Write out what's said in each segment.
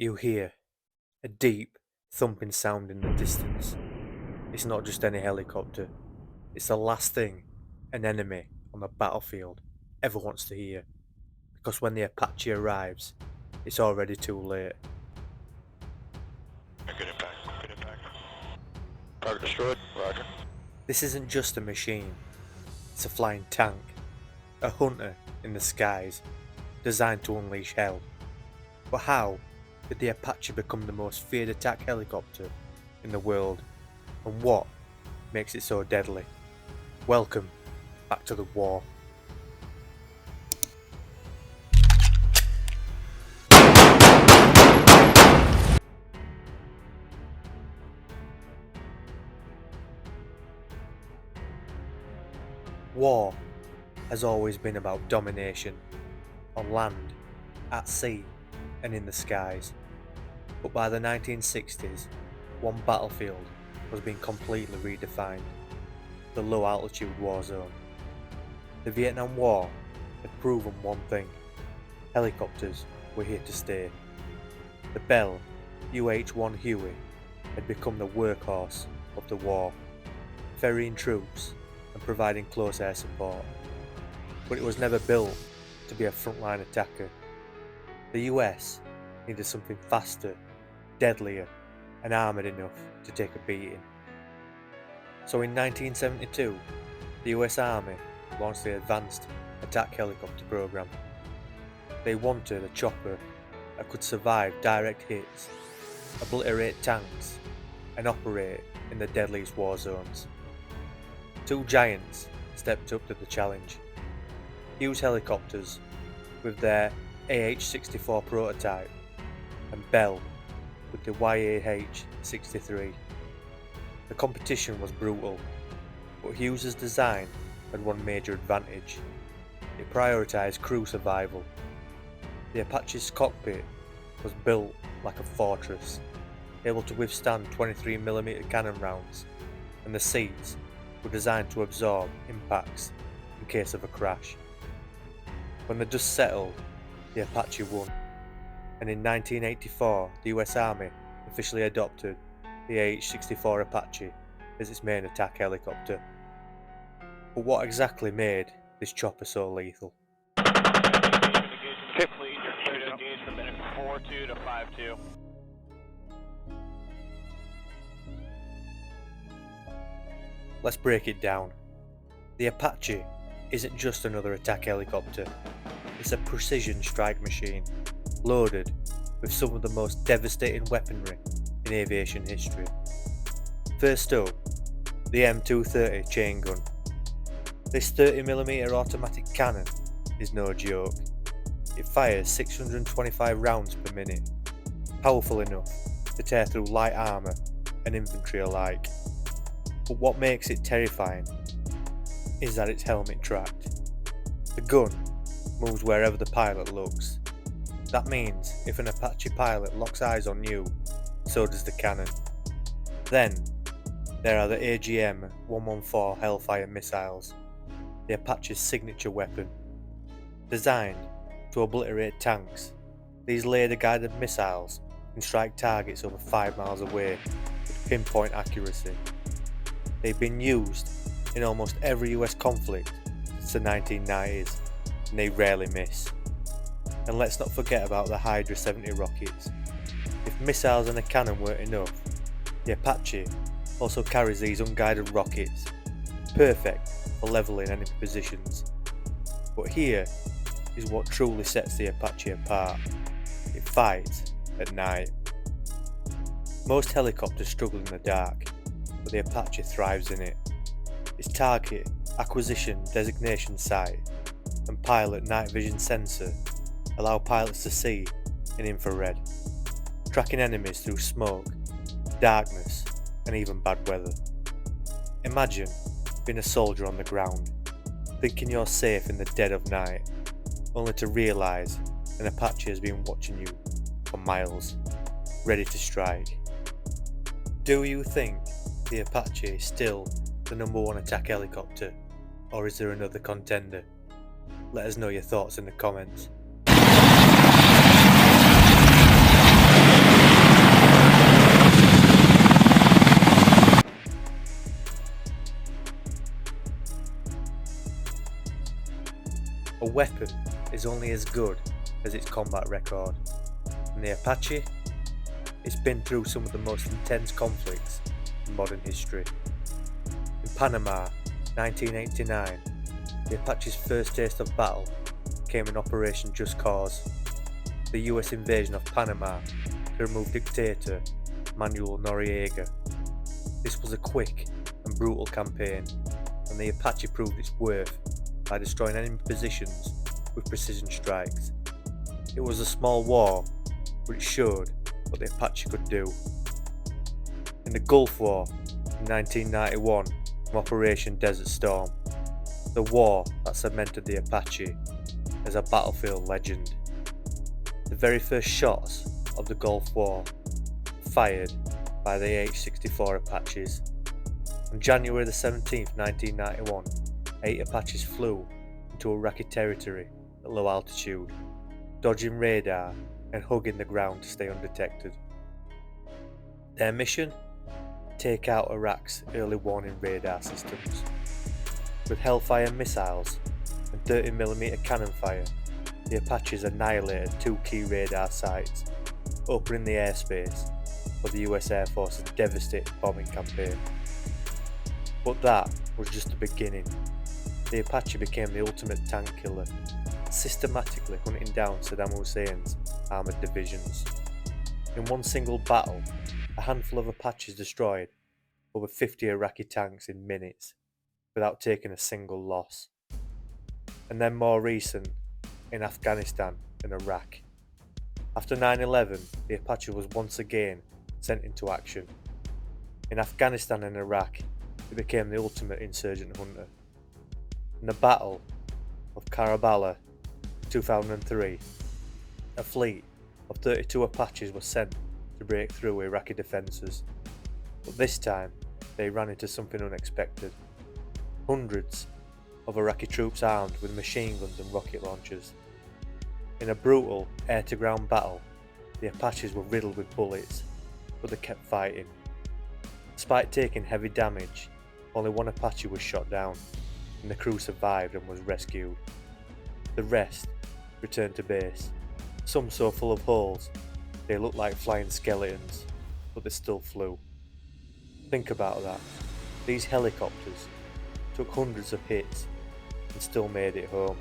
You hear a deep, thumping sound in the distance. It's not just any helicopter, it's the last thing an enemy on the battlefield ever wants to hear. Because when the Apache arrives, it's already too late. Good impact, good impact. Target destroyed, roger. This isn't just a machine, it's a flying tank, a hunter in the skies, designed to unleash hell. But how did the Apache become the most feared attack helicopter in the world, and what makes it so deadly? Welcome back to the war. War has always been about domination, on land, at sea, and in the skies. But by the 1960s, one battlefield was being completely redefined: the low altitude war zone. The Vietnam War had proven one thing: helicopters were here to stay. The Bell UH-1 Huey had become the workhorse of the war, ferrying troops and providing close air support. But it was never built to be a frontline attacker. The US needed something faster, deadlier, and armoured enough to take a beating. So in 1972, the US Army launched the Advanced Attack Helicopter Program. They wanted a chopper that could survive direct hits, obliterate tanks, and operate in the deadliest war zones. Two giants stepped up to the challenge. Hughes helicopters with their AH-64 prototype, and Bell with the AH-63. The competition was brutal, but Hughes' design had one major advantage: it prioritised crew survival. The Apache's cockpit was built like a fortress, able to withstand 23mm cannon rounds, and the seats were designed to absorb impacts in case of a crash. When the dust settled, the Apache won, and in 1984 the US Army officially adopted the AH-64 Apache as its main attack helicopter. But what exactly made this chopper so lethal? Okay. Please, you're clear to engage from minute 42 to 52. Let's break it down. The Apache isn't just another attack helicopter, it's a precision strike machine, loaded with some of the most devastating weaponry in aviation history. First up, the M230 chain gun. This 30mm automatic cannon is no joke. It fires 625 rounds per minute, powerful enough to tear through light armour and infantry alike. But what makes it terrifying is that it's helmet tracked. The gun moves wherever the pilot looks. That means if an Apache pilot locks eyes on you, so does the cannon. Then there are the AGM-114 Hellfire missiles, the Apache's signature weapon. Designed to obliterate tanks, these laser-guided missiles can strike targets over 5 miles away with pinpoint accuracy. They've been used in almost every US conflict since the 1990s, and they rarely miss. And let's not forget about the Hydra 70 rockets. If missiles and a cannon weren't enough, the Apache also carries these unguided rockets, perfect for levelling enemy positions. But here is what truly sets the Apache apart: it fights at night. Most helicopters struggle in the dark, but the Apache thrives in it. Its target acquisition designation site and pilot night vision sensor allow pilots to see in infrared, tracking enemies through smoke, darkness, and even bad weather. Imagine being a soldier on the ground, thinking you're safe in the dead of night, only to realise an Apache has been watching you for miles, ready to strike. Do you think the Apache is still the #1 attack helicopter, or is there another contender? Let us know your thoughts in the comments. weapon is only as good as its combat record, and the Apache, it's been through some of the most intense conflicts in modern history. In Panama, 1989, the Apache's first taste of battle came in Operation Just Cause, the US invasion of Panama to remove dictator Manuel Noriega. This was a quick and brutal campaign, and the Apache proved its worth by destroying enemy positions with precision strikes. It was a small war, but it showed what the Apache could do. In the Gulf War in 1991 from Operation Desert Storm, the war that cemented the Apache as a battlefield legend. The very first shots of the Gulf War were fired by the AH-64 Apaches. On January the 17th, 1991, 8 Apaches flew into Iraqi territory at low altitude, dodging radar and hugging the ground to stay undetected. Their mission? Take out Iraq's early warning radar systems. With Hellfire missiles and 30mm cannon fire, the Apaches annihilated 2 key radar sites, opening the airspace for the US Air Force's devastating bombing campaign. But that was just the beginning. The Apache became the ultimate tank killer, systematically hunting down Saddam Hussein's armoured divisions. In one single battle, a handful of Apaches destroyed over 50 Iraqi tanks in minutes, without taking a single loss. And then more recent, in Afghanistan and Iraq. After 9/11, the Apache was once again sent into action. In Afghanistan and Iraq, it became the ultimate insurgent hunter. In the Battle of Karbala 2003, a fleet of 32 Apaches was sent to break through Iraqi defences, but this time they ran into something unexpected. Hundreds of Iraqi troops armed with machine guns and rocket launchers. In a brutal air-to-ground battle, the Apaches were riddled with bullets, but they kept fighting. Despite taking heavy damage, only one Apache was shot down, and the crew survived and was rescued. The rest returned to base, some so full of holes they looked like flying skeletons, but they still flew. Think about that. These helicopters took hundreds of hits and still made it home.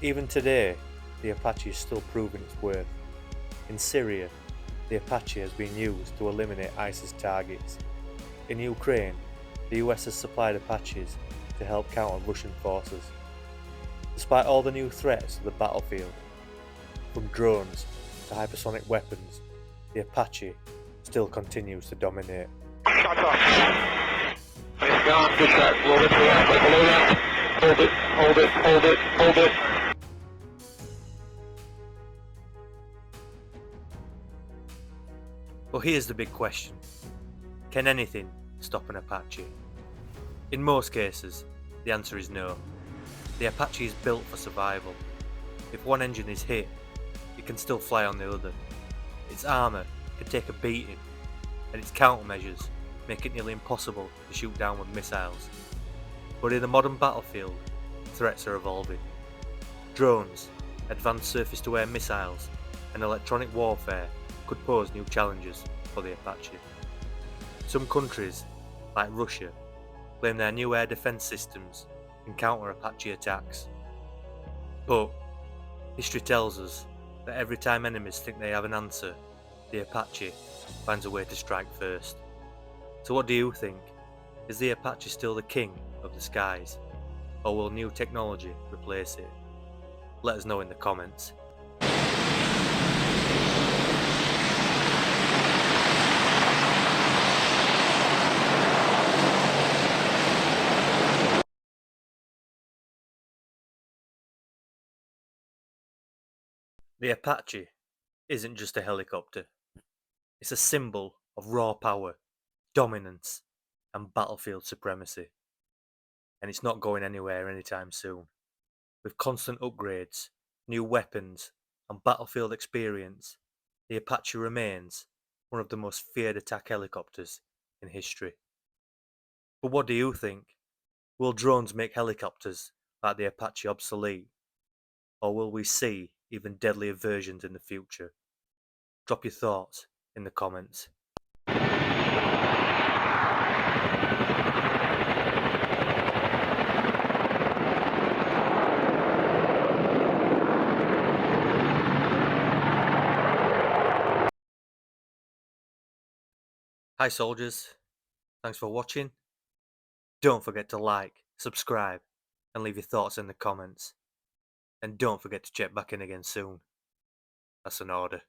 Even today, the Apache is still proving its worth. In Syria, the Apache has been used to eliminate ISIS targets. In Ukraine, the US has supplied Apaches to help counter Russian forces. Despite all the new threats to the battlefield, from drones to hypersonic weapons, the Apache still continues to dominate. Shots off. Nice gun, good shot. Blow it, below that. Hold it, hold it, hold it, hold it. But here's the big question. Can anything stop an Apache? In most cases, the answer is no. The Apache is built for survival. If one engine is hit, it can still fly on the other. Its armour can take a beating, and its countermeasures make it nearly impossible to shoot down with missiles. But in the modern battlefield, threats are evolving. Drones, advanced surface-to-air missiles, and electronic warfare could pose new challenges for the Apache. Some countries, like Russia, claim their new air defense systems can counter Apache attacks. But history tells us that every time enemies think they have an answer, the Apache finds a way to strike first. So what do you think? Is the Apache still the king of the skies, or will new technology replace it? Let us know in the comments. The Apache isn't just a helicopter. It's a symbol of raw power, dominance, and battlefield supremacy. And it's not going anywhere anytime soon. With constant upgrades, new weapons, and battlefield experience, the Apache remains one of the most feared attack helicopters in history. But what do you think? Will drones make helicopters like the Apache obsolete, or will we see even deadlier versions in the future? Drop your thoughts in the comments. Hi soldiers, thanks for watching. Don't forget to like, subscribe, and leave your thoughts in the comments. And don't forget to check back in again soon. That's an order.